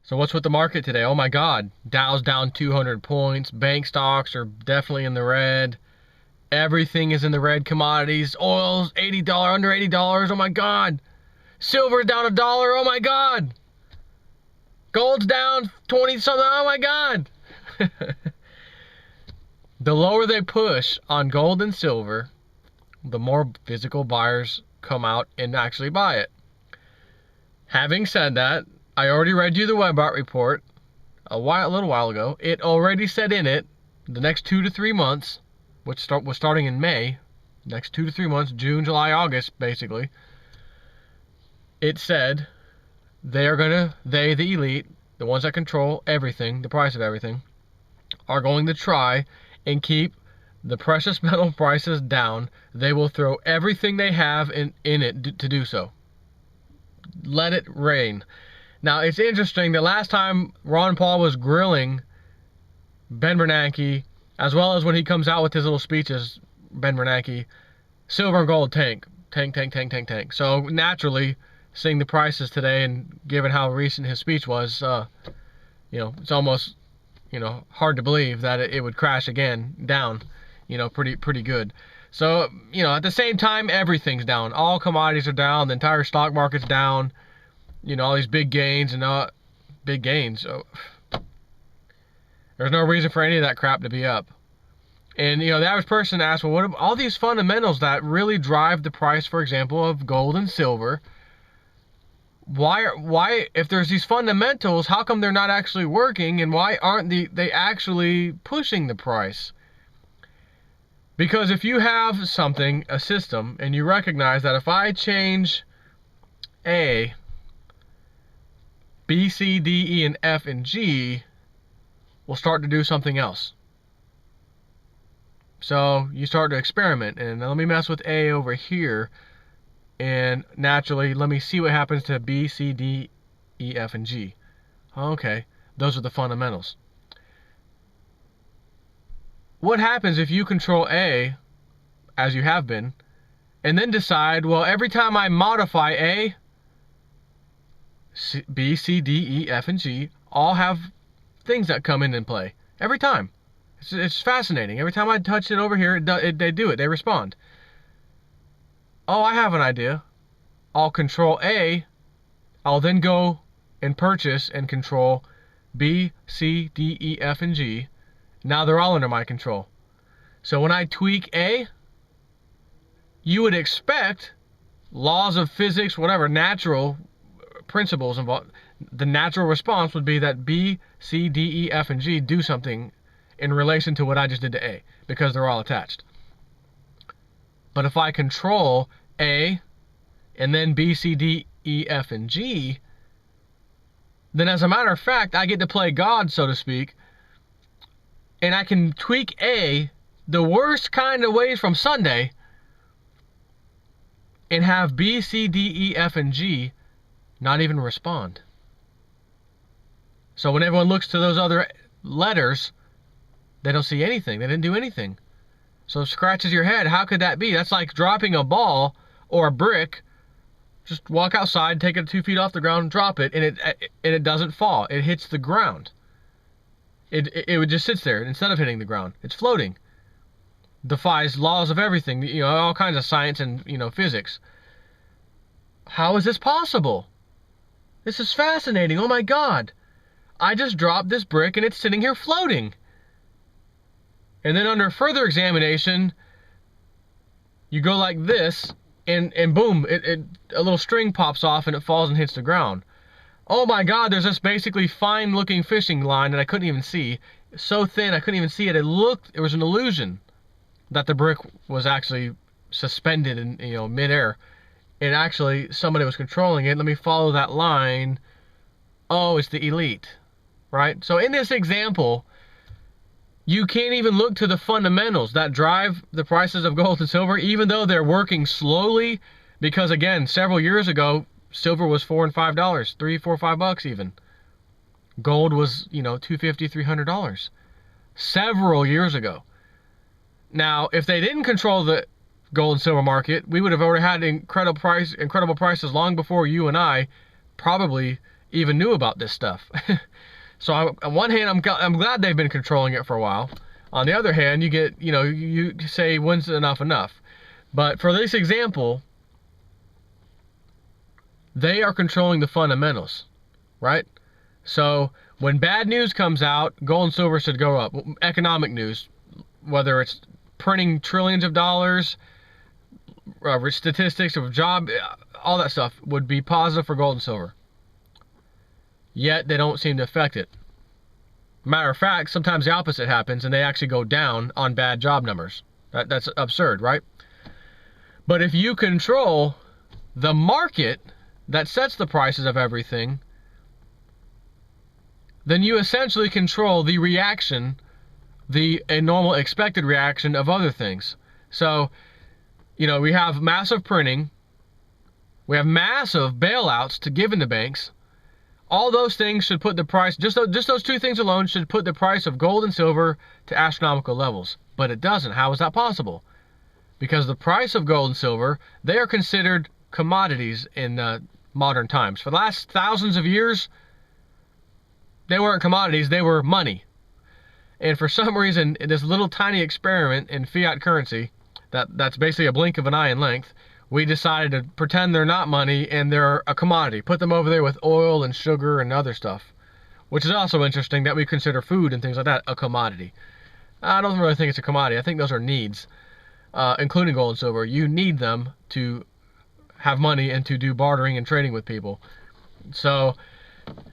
So what's with the market today? Oh my God, Dow's down 200 points. Bank stocks are definitely in the red. Everything is in the red. Commodities, oil's $80, under $80. Oh my God. Silver's down $1. Oh my God. Gold's down 20 something. Oh my God. The lower they push on gold and silver, the more physical buyers come out and actually buy it. Having said that, I already read you the Webbart report a little while ago. It already said in it the next 2 to 3 months, which was starting in May, next 2 to 3 months, June, July, August, basically. It said they, the elite, the ones that control everything, the price of everything, are going to try and keep the precious metal prices down. They will throw everything they have in it to do so. Let it rain. Now, it's interesting, the last time Ron Paul was grilling Ben Bernanke, as well as when he comes out with his little speeches, Ben Bernanke, silver and gold tank. So naturally, seeing the prices today and given how recent his speech was, it's almost, hard to believe that it would crash again down, pretty good. So, at the same time, everything's down. All commodities are down. The entire stock market's down. All these big gains and big gains. So there's no reason for any of that crap to be up. And, the average person asks, well, what are all these fundamentals that really drive the price, for example, of gold and silver? Why, if there's these fundamentals, how come they're not actually working, and why aren't they actually pushing the price? Because if you have something, a system, and you recognize that if I change A, B, C, D, E, and F, and G, will start to do something else. So you start to experiment, and let me mess with A over here, and naturally, let me see what happens to B, C, D, E, F, and G. Okay, those are the fundamentals. What happens if you control A, as you have been, and then decide, well, every time I modify A, B, C, D, E, F, and G all have things that come in and play. Every time. It's fascinating. Every time I touch it over here, they do it. They respond. Oh, I have an idea. I'll control A. I'll then go and purchase and control B, C, D, E, F, and G. Now they're all under my control. So when I tweak A, you would expect laws of physics, whatever, natural principles involved. The natural response would be that B, C, D, E, F, and G do something in relation to what I just did to A, because they're all attached. But if I control A, and then B, C, D, E, F, and G, then as a matter of fact, I get to play God, so to speak, and I can tweak A the worst kind of ways from Sunday and have B, C, D, E, F, and G not even respond. So when everyone looks to those other letters, they don't see anything. They didn't do anything. So it scratches your head. How could that be? That's like dropping a ball or a brick. Just walk outside, take it 2 feet off the ground, drop it, and it doesn't fall. It hits the ground. It would just sits there instead of hitting the ground. It's floating. Defies laws of everything, all kinds of science and, physics. How is this possible? This is fascinating. Oh my God. I just dropped this brick and it's sitting here floating. And then under further examination, you go like this, and boom, a little string pops off and it falls and hits the ground. Oh my God, there's this basically fine-looking fishing line that I couldn't even see. So thin, I couldn't even see it. It was an illusion that the brick was actually suspended in, midair. And actually, somebody was controlling it. Let me follow that line. Oh, it's the elite, right? So in this example, you can't even look to the fundamentals that drive the prices of gold and silver, even though they're working slowly, because again, several years ago, silver was $4 and $5, $3, $4, $5 even. Gold was, $250, $300 several years ago. Now, if they didn't control the gold and silver market, we would have already had incredible prices long before you and I probably even knew about this stuff. So on one hand, I'm glad they've been controlling it for a while. On the other hand, you get, you say, when's enough? But for this example, they are controlling the fundamentals, right? So when bad news comes out, gold and silver should go up. Economic news, whether it's printing trillions of dollars, statistics of job, all that stuff would be positive for gold and silver. Yet they don't seem to affect it. Matter of fact, sometimes the opposite happens and they actually go down on bad job numbers. That's absurd, right? But if you control the market that sets the prices of everything, then you essentially control the reaction, a normal expected reaction of other things. So, we have massive printing, we have massive bailouts to give in the banks. All those things should put the price, just those two things alone should put the price of gold and silver to astronomical levels. But it doesn't. How is that possible? Because the price of gold and silver, they are considered commodities in modern times. For the last thousands of years, they weren't commodities, they were money. And for some reason, this little tiny experiment in fiat currency, that's basically a blink of an eye in length, we decided to pretend they're not money and they're a commodity. Put them over there with oil and sugar and other stuff. Which is also interesting that we consider food and things like that a commodity. I don't really think it's a commodity. I think those are needs, including gold and silver. You need them to have money and to do bartering and trading with people. So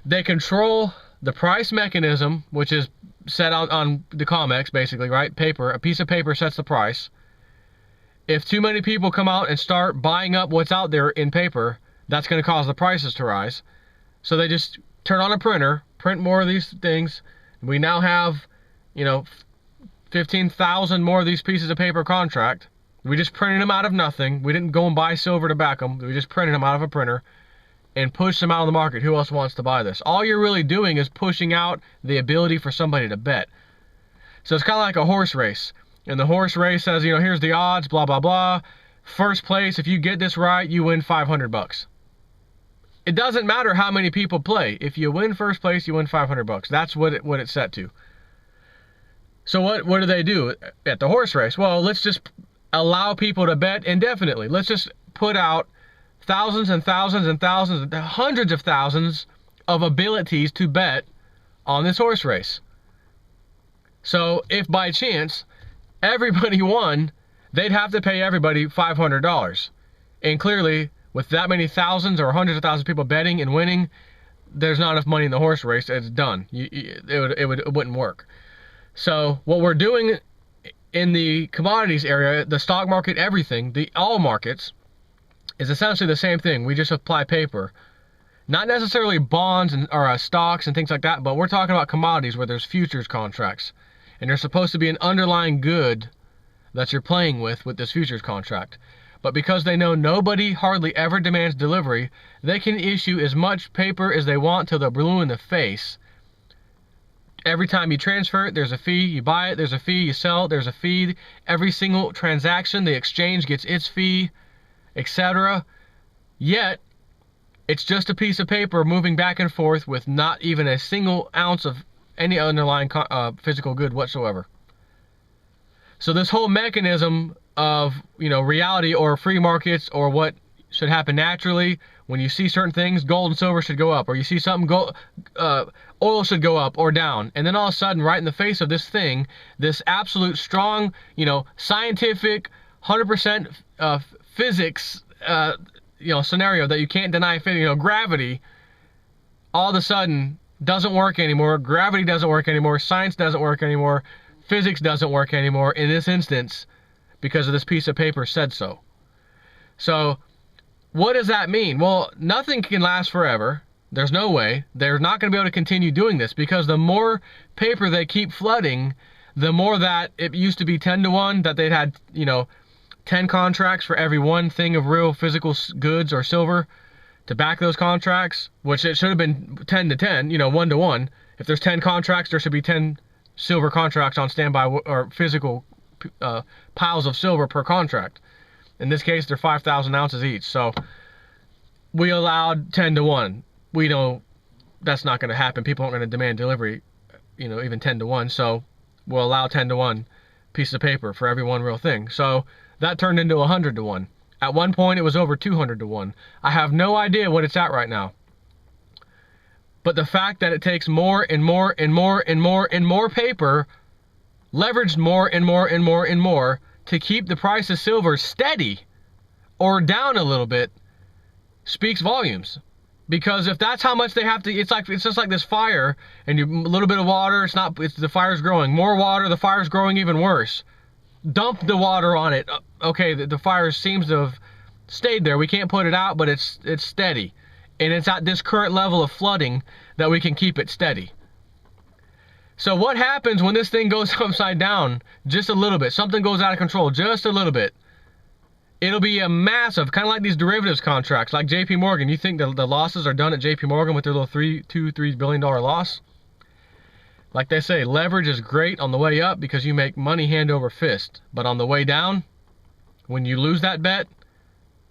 they control the price mechanism, which is set out on the COMEX, basically, right? Paper. A piece of paper sets the price. If too many people come out and start buying up what's out there in paper, that's going to cause the prices to rise. So they just turn on a printer, print more of these things. We now have, 15,000 more of these pieces of paper contract. We just printed them out of nothing. We didn't go and buy silver to back them. We just printed them out of a printer and pushed them out on the market. Who else wants to buy this? All you're really doing is pushing out the ability for somebody to bet. So it's kind of like a horse race. And the horse race says, here's the odds, blah, blah, blah. First place, if you get this right, you win $500. It doesn't matter how many people play. If you win first place, you win $500. That's what it's set to. So what do they do at the horse race? Well, let's just allow people to bet indefinitely. Let's just put out thousands and thousands and thousands, hundreds of thousands of abilities to bet on this horse race. So if by chance everybody won, they'd have to pay everybody $500. And clearly, with that many thousands or hundreds of thousands of people betting and winning, there's not enough money in the horse race. It's done. It wouldn't work. So what we're doing in the commodities area, the stock market, everything, all markets, is essentially the same thing. We just apply paper. Not necessarily bonds or stocks and things like that, but we're talking about commodities where there's futures contracts. And there's supposed to be an underlying good that you're playing with this futures contract. But because they know nobody hardly ever demands delivery, they can issue as much paper as they want till they're blue in the face. Every time you transfer it, there's a fee. You buy it, there's a fee. You sell it, there's a fee. Every single transaction, the exchange gets its fee, etc. Yet, it's just a piece of paper moving back and forth with not even a single ounce of any underlying physical good whatsoever. So this whole mechanism of, reality or free markets or what should happen naturally, when you see certain things, gold and silver should go up, or you see something, oil should go up or down. And then all of a sudden, right in the face of this thing, this absolute strong, scientific, 100% physics, scenario that you can't deny, gravity, all of a sudden doesn't work anymore. Gravity doesn't work anymore. Science doesn't work anymore. Physics doesn't work anymore in this instance because of this piece of paper said so. So what does that mean? Well, nothing can last forever. There's no way. They're not going to be able to continue doing this because the more paper they keep flooding, the more that it used to be 10 to 1 that they'd had, 10 contracts for every one thing of real physical goods or silver to back those contracts, which it should have been 10 to 10, 1 to 1. If there's 10 contracts, there should be 10 silver contracts on standby or physical piles of silver per contract. In this case, they're 5,000 ounces each. So we allowed 10 to 1. We don't that's not going to happen. People aren't going to demand delivery, even 10 to 1. So we'll allow 10 to 1 pieces of paper for every one real thing. So that turned into 100 to 1. At one point, it was over 200 to 1. I have no idea what it's at right now. But the fact that it takes more and more and more and more and more paper, leveraged more and more and more and more, to keep the price of silver steady or down a little bit, speaks volumes. Because if that's how much they have to, it's just like this fire, and a little bit of water, the fire's growing. More water, the fire's growing even worse. Dump the water on it. Okay, the fire seems to have stayed there. We can't put it out, but it's steady. And it's at this current level of flooding that we can keep it steady. So what happens when this thing goes upside down just a little bit? Something goes out of control just a little bit. It'll be a massive, kind of like these derivatives contracts, like JP Morgan. You think the losses are done at JP Morgan with their little $3 billion loss? Like they say, leverage is great on the way up because you make money hand over fist. But on the way down, when you lose that bet,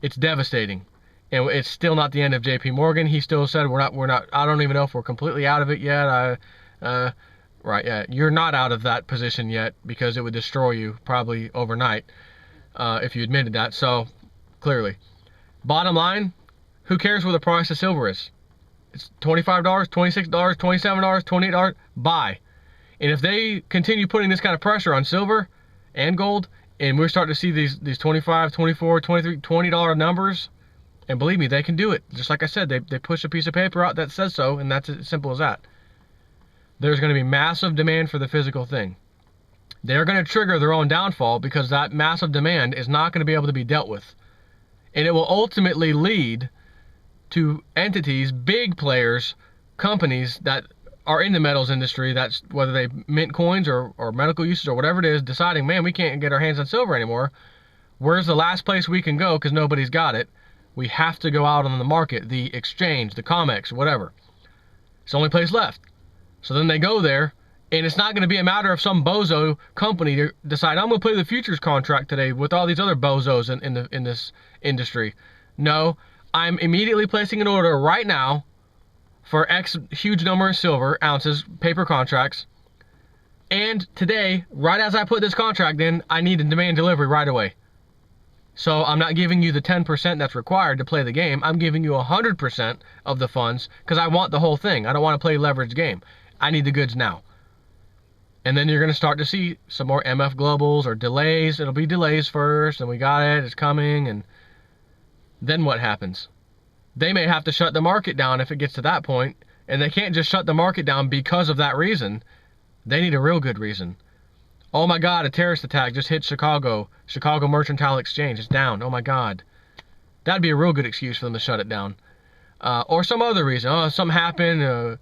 it's devastating. And it's still not the end of JP Morgan. He still said we're not. I don't even know if we're completely out of it yet. Right, yeah, you're not out of that position yet because it would destroy you probably overnight if you admitted that. So clearly, bottom line, who cares what the price of silver is? It's $25, $26, $27, $28. Buy. And if they continue putting this kind of pressure on silver and gold, and we're starting to see these $25, $24, $23, $20 numbers. And believe me, they can do it. Just like I said, they push a piece of paper out that says so, and that's as simple as that. There's going to be massive demand for the physical thing. They're going to trigger their own downfall because that massive demand is not going to be able to be dealt with. And it will ultimately lead to entities, big players, companies that are in the metals industry, that's whether they mint coins or medical uses or whatever it is, deciding, man, we can't get our hands on silver anymore. Where's the last place we can go because nobody's got it? We have to go out on the market, the exchange, the COMEX, whatever. It's the only place left. So then they go there, and it's not going to be a matter of some bozo company to decide, I'm going to play the futures contract today with all these other bozos in this industry. No, I'm immediately placing an order right now for X huge number of silver ounces, paper contracts. And today, right as I put this contract in, I need to demand delivery right away. So I'm not giving you the 10% that's required to play the game. I'm giving you 100% of the funds because I want the whole thing. I don't want to play a leveraged game. I need the goods now. And then you're going to start to see some more MF Globals or delays. It'll be delays first, and we got it, it's coming, and then what happens? They may have to shut the market down if it gets to that point, and they can't just shut the market down because of that reason. They need a real good reason. Oh my God, a terrorist attack just hit Chicago. Chicago Mercantile Exchange is down. Oh my God. That'd be a real good excuse for them to shut it down. Or some other reason. Oh, something happened.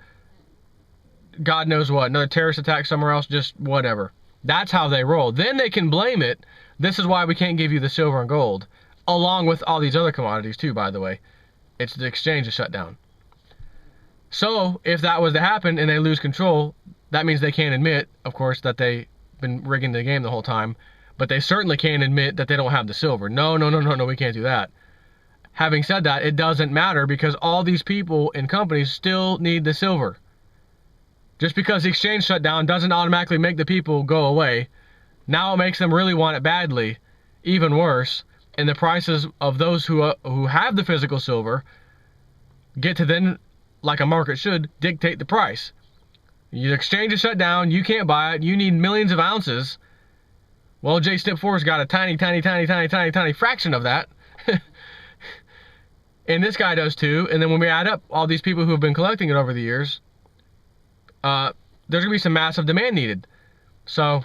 God knows what. Another terrorist attack somewhere else. Just whatever. That's how they roll. Then they can blame it. This is why we can't give you the silver and gold. Along with all these other commodities too, by the way. It's the exchange is shut down. So, if that was to happen and they lose control, that means they can't admit, of course, that they've been rigging the game the whole time. But they certainly can't admit that they don't have the silver. No, we can't do that. Having said that, it doesn't matter because all these people and companies still need the silver. Just because the exchange shut down doesn't automatically make the people go away. Now it makes them really want it badly, even worse. And the prices of those who have the physical silver get to then, like a market should, dictate the price. The exchange is shut down. You can't buy it. You need millions of ounces. Well, J-Step4's got a tiny fraction of that. And this guy does too. And then when we add up all these people who have been collecting it over the years, there's going to be some massive demand needed. So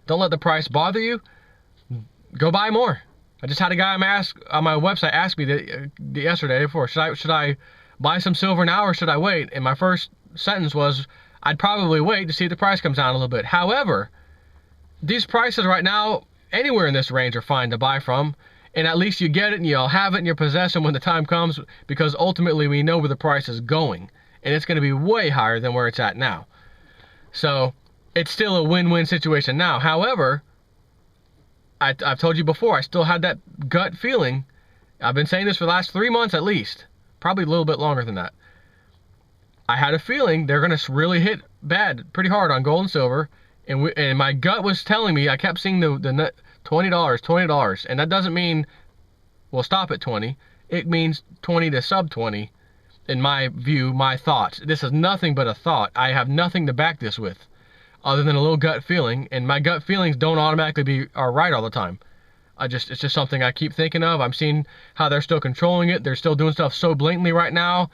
don't let the price bother you. Go buy more. I just had a guy on my website ask me yesterday before, should I buy some silver now or should I wait? And my first sentence was, I'd probably wait to see if the price comes down a little bit. However, these prices right now, anywhere in this range are fine to buy from. And at least you get it and you'll have it in your possession when the time comes because ultimately we know where the price is going. And it's going to be way higher than where it's at now. So it's still a win-win situation now. However, I've told you before, I still had that gut feeling. I've been saying this for the last 3 months at least. Probably a little bit longer than that. I had a feeling they're going to really hit bad, pretty hard on gold and silver. And my gut was telling me, I kept seeing the $20, $20. And that doesn't mean we'll stop at 20. It means 20 to sub 20. In my view, my thoughts. This is nothing but a thought. I have nothing to back this with other than a little gut feeling. And my gut feelings don't automatically are right all the time. It's just something I keep thinking of. I'm seeing how they're still controlling it. They're still doing stuff so blatantly right now.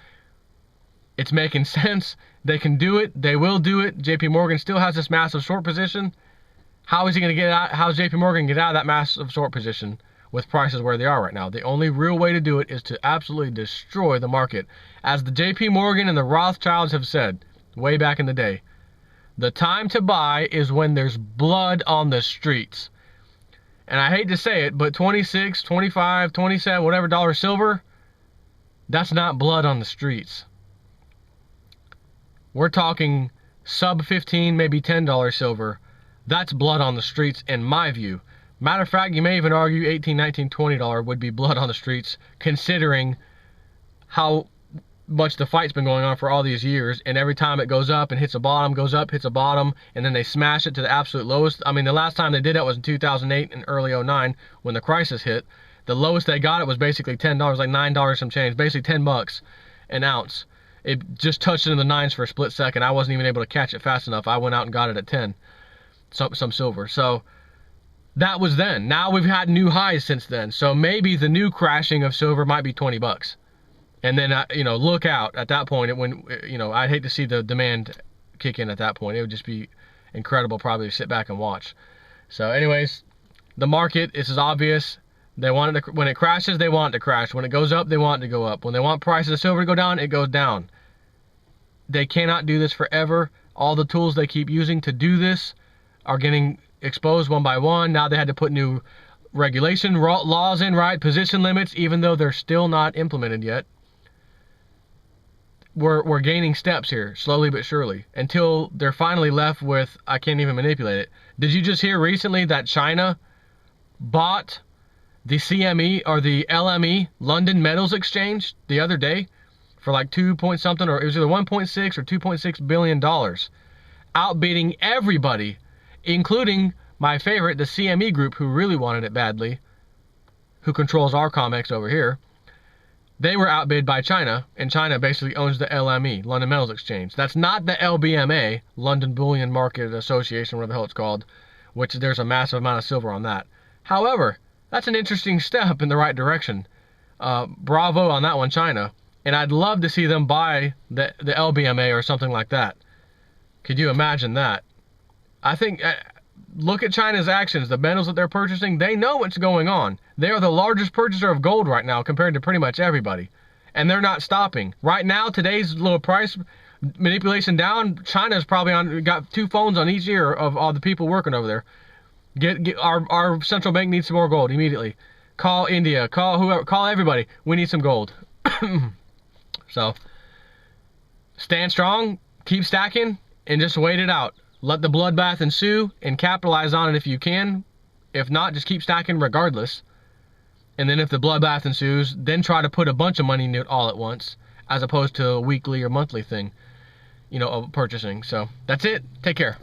It's making sense. They can do it. They will do it. JP Morgan still has this massive short position. How is he going to get out? How's JP Morgan get out of that massive short position with prices where they are right now? The only real way to do it is to absolutely destroy the market. As the JP Morgan and the Rothschilds have said way back in the day, the time to buy is when there's blood on the streets. And I hate to say it, but 26, 25, 27, whatever dollar silver, that's not blood on the streets. We're talking sub 15, maybe $10 silver. That's blood on the streets in my view. Matter of fact, you may even argue $18, $19, $20 would be blood on the streets, considering how much the fight's been going on for all these years. And every time it goes up and hits a bottom, goes up, hits a bottom, and then they smash it to the absolute lowest. I mean, the last time they did that was in 2008 and early 09 when the crisis hit. The lowest they got it was basically $10, like $9 some change, basically 10 bucks an ounce. It just touched into the nines for a split second. I wasn't even able to catch it fast enough. I went out and got it at 10, some silver. So that was then. Now we've had new highs since then. So maybe the new crashing of silver might be 20 bucks. And then, look out at that point. I'd hate to see the demand kick in at that point. It would just be incredible probably to sit back and watch. So anyways, the market, this is obvious. They want it to, when it crashes, they want it to crash. When it goes up, they want it to go up. When they want prices of silver to go down, it goes down. They cannot do this forever. All the tools they keep using to do this are getting exposed one by one. Now they had to put new regulation laws in, right? Position limits, even though they're still not implemented yet. We're gaining steps here, slowly but surely, until they're finally left with, I can't even manipulate it. Did you just hear recently that China bought the CME or the LME, London Metals Exchange, the other day for like 2 point something, or it was either 1.6 or $2.6 billion, outbidding everybody, including my favorite, the CME group, who really wanted it badly, who controls our COMEX over here. They were outbid by China, and China basically owns the LME, London Metals Exchange. That's not the LBMA, London Bullion Market Association, whatever the hell it's called, which there's a massive amount of silver on that. However, that's an interesting step in the right direction. Bravo on that one, China. And I'd love to see them buy the LBMA or something like that. Could you imagine that? I think, look at China's actions, the metals that they're purchasing. They know what's going on. They are the largest purchaser of gold right now compared to pretty much everybody. And they're not stopping. Right now, today's low price manipulation down, China's probably got 2 phones on each ear of all the people working over there. Our central bank needs some more gold immediately. Call India, call whoever, call everybody. We need some gold. So, stand strong, keep stacking, and just wait it out. Let the bloodbath ensue and capitalize on it if you can. If not, just keep stacking regardless. And then if the bloodbath ensues, then try to put a bunch of money into it all at once, as opposed to a weekly or monthly thing, of purchasing. So, that's it. Take care.